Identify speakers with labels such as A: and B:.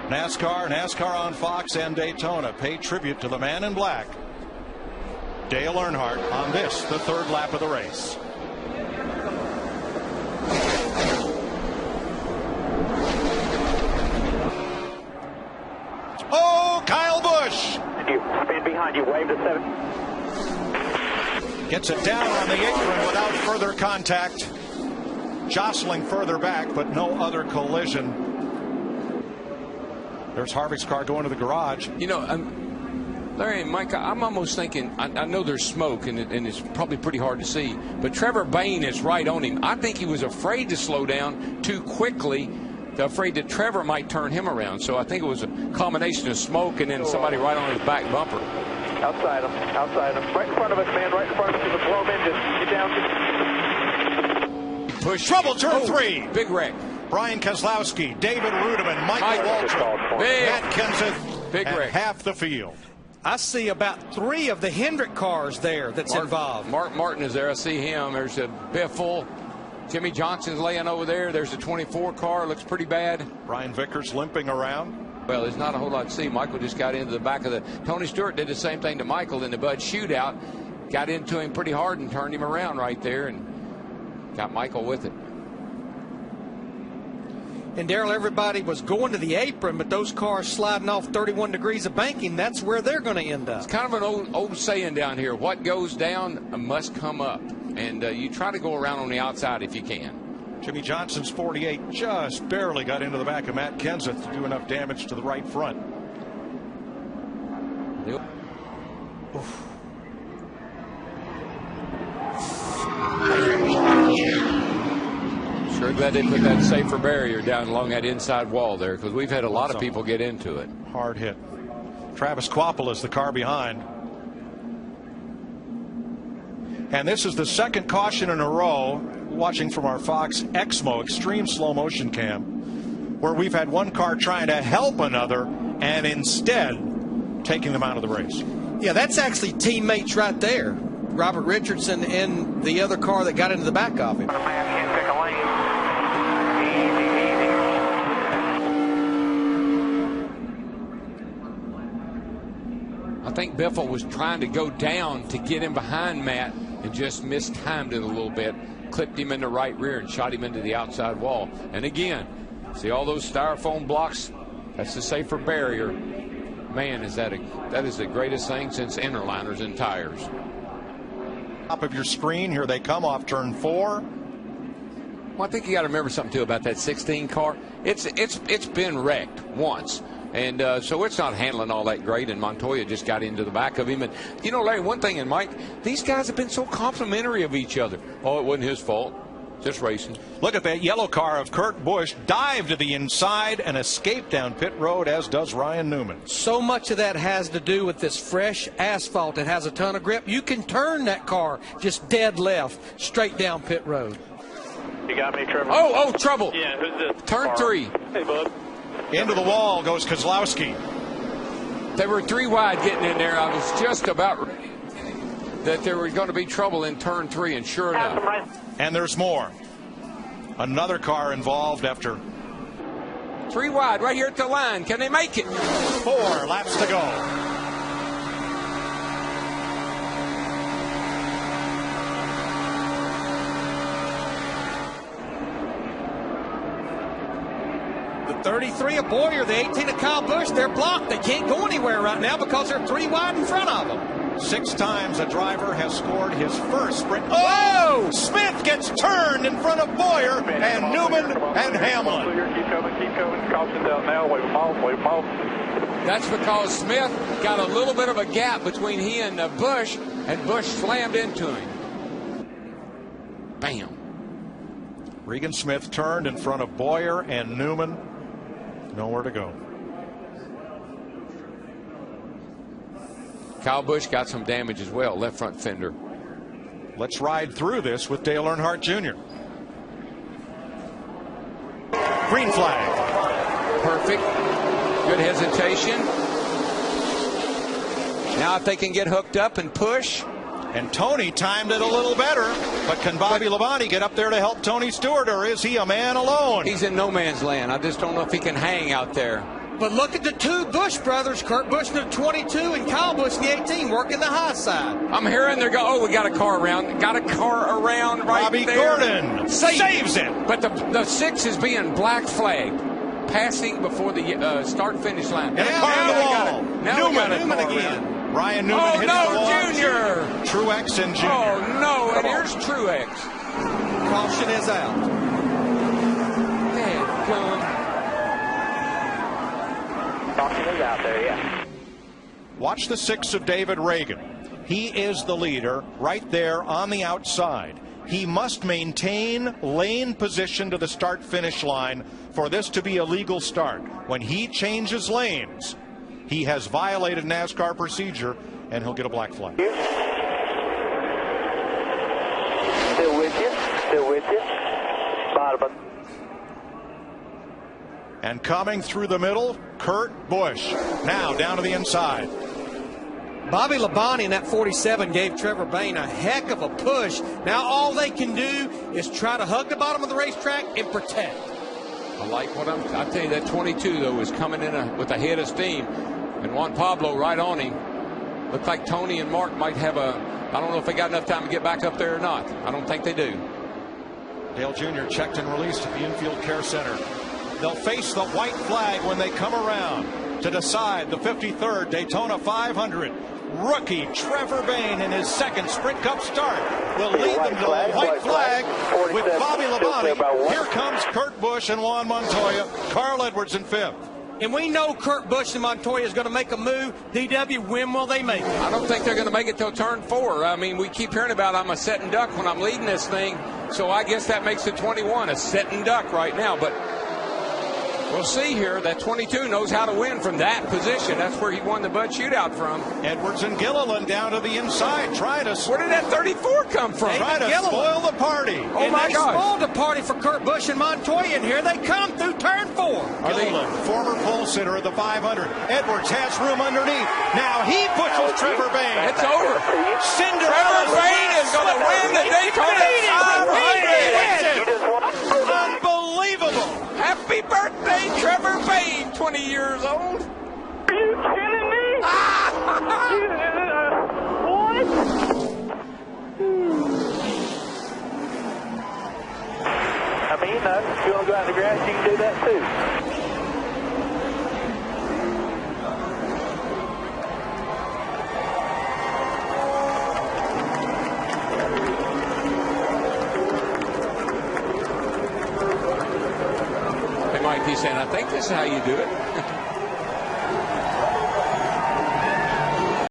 A: NASCAR on Fox and Daytona pay tribute to the man in black, Dale Earnhardt, on this, the third lap of the race. Oh, Kyle Busch!
B: Stand behind you, wave to 7.
A: Gets it down on the apron without further contact. Jostling further back, but no other collision. There's Harvick's car going to the garage.
C: You know, Larry and Mike, I'm almost thinking, I know there's smoke and it's probably pretty hard to see, but Trevor Bayne is right on him. I think he was afraid to slow down too quickly, afraid that Trevor might turn him around. So I think it was a combination of smoke and then somebody right on his back bumper.
B: Outside him. Right in front of us, man, right in front of us. The blow engine. Get down.
A: Push. Trouble, turn 3.
C: Big wreck.
A: Brian Keselowski, David Rudiman, Michael Waltrip, Matt Kenseth,
C: big wreck.
A: Half the field.
D: I see about 3 of the Hendrick cars there that's involved.
C: Mark Martin is there. I see him. There's a Biffle. Jimmy Johnson's laying over there. There's a 24 car. Looks pretty bad.
A: Brian Vickers limping around.
C: Well, there's not a whole lot to see. Michael just got into the back of the... Tony Stewart did the same thing to Michael in the Bud shootout. Got into him pretty hard and turned him around right there and got Michael with it.
D: And Darrell, everybody was going to the apron, but those cars sliding off 31 degrees of banking, that's where they're going to end up.
C: It's kind of an old saying down here. What goes down must come up. And you try to go around on the outside if you can.
A: Jimmy Johnson's 48 just barely got into the back of Matt Kenseth to do enough damage to the right front. Oof.
C: Sure glad they put that safer barrier down along that inside wall there, because we've had a lot of people get into it.
A: Hard hit. Travis Kvapil is the car behind. And this is the second caution in a row, watching from our Fox Exmo extreme slow motion cam, where we've had one car trying to help another and instead taking them out of the race.
D: Yeah, that's actually teammates right there. Robert Richardson and the other car that got into the back of him.
C: I think Biffle was trying to go down to get him behind Matt and just mistimed it a little bit, clipped him in the right rear and shot him into the outside wall. And again, see all those styrofoam blocks? That's the safer barrier. Man, that is the greatest thing since interliners and tires.
A: Top of your screen, here they come off turn 4.
C: Well, I think you got to remember something too about that 16 car. It's been wrecked once. And so it's not handling all that great, and Montoya just got into the back of him. And, you know, Larry, one thing, and Mike, these guys have been so complimentary of each other. Oh, it wasn't his fault. Just racing.
A: Look at that yellow car of Kurt Busch dive to the inside and escape down pit road, as does Ryan Newman.
D: So much of that has to do with this fresh asphalt. It has a ton of grip. You can turn that car just dead left straight down pit road.
B: You got me, Trevor?
C: Oh, trouble.
B: Yeah, who's this?
C: Turn 3.
B: Hey, bud.
A: Into the wall goes Keselowski.
C: They were 3 wide getting in there. I was just about ready that there was going to be trouble in turn 3, and sure enough.
A: And there's more. Another car involved after
C: 3 wide right here at the line. Can they make it?
A: 4 laps to go.
D: The 33 of Boyer, the 18 of Kyle Busch, they're blocked. They can't go anywhere right now because they're 3 wide in front of them.
A: 6 times a driver has scored his first sprint. Oh! Smith gets turned in front of Boyer and Newman and Hamlin.
B: Keep coming. Caution's out now. Wave them off.
C: That's because Smith got a little bit of a gap between he and Busch slammed into him. Bam.
A: Regan Smith turned in front of Boyer and Newman. Nowhere to go.
C: Kyle Busch got some damage as well, left front fender.
A: Let's ride through this with Dale Earnhardt Jr. Green flag.
C: Perfect. Good hesitation. Now if they can get hooked up and push.
A: And Tony timed it a little better. But can Bobby Labonte get up there to help Tony Stewart, or is he a man alone?
C: He's in no man's land. I just don't know if he can hang out there.
D: But look at the two Busch brothers, Kurt Busch in the 22 and Kyle Busch in the 18, working the high side.
C: I'm hearing they're going, oh, we got a car around. Got a car around right
A: Bobby
C: there.
A: Gordon saves it.
C: But the 6 is being black flagged, passing before the start-finish line.
A: Now Newman again. Ryan Newman hits the wall.
C: Junior.
A: Truex and Junior.
C: Oh, no, and here's Truex.
D: Caution is out.
B: Caution is out there, yeah.
A: Watch the 6 of David Reagan. He is the leader right there on the outside. He must maintain lane position to the start-finish line for this to be a legal start. When he changes lanes, he has violated NASCAR procedure, and he'll get a black flag.
B: Still with you. Bottom.
A: And coming through the middle, Kurt Busch. Now down to the inside.
D: Bobby Labonte in that 47 gave Trevor Bayne a heck of a push. Now all they can do is try to hug the bottom of the racetrack and protect.
C: I like what I tell you, that 22, though, is coming in with a head of steam. And Juan Pablo right on him. Looks like Tony and Mark might have I don't know if they got enough time to get back up there or not. I don't think they do.
A: Dale Jr. checked and released at the infield care center. They'll face the white flag when they come around to decide the 53rd Daytona 500. Rookie Trevor Bayne in his second Sprint Cup start will lead them to a white flag with Bobby Labonte. Here comes Kurt Busch and Juan Montoya. Carl Edwards in 5th.
D: And we know Kurt Busch and Montoya is going to make a move. DW, when will they make it?
C: I don't think they're going to make it till turn 4. I mean, we keep hearing about I'm a setting duck when I'm leading this thing. So I guess that makes it 21, a setting duck right now. But we'll see here. That 22 knows how to win from that position. That's where he won the Bud Shootout from.
A: Edwards and Gilliland down to the inside, trying to.
C: Where did that 34 come from?
A: Trying to spoil the party.
C: Oh, my God.
D: Spoiled the party for Kurt Busch and Montoya, and here they come through turn 4.
A: Gilliland, former pole sitter of the 500. Edwards has room underneath. Now he pushes Trevor Bayne.
C: It's over.
A: Trevor
C: Bayne is going to win the Daytona 500.
A: Unbelievable.
C: Happy birthday, Trevor Bayne, 20 years old.
B: Are you kidding me? What? I mean, if you want to go out in the grass, you can do that too.
C: They might be saying, I think this is how you do it.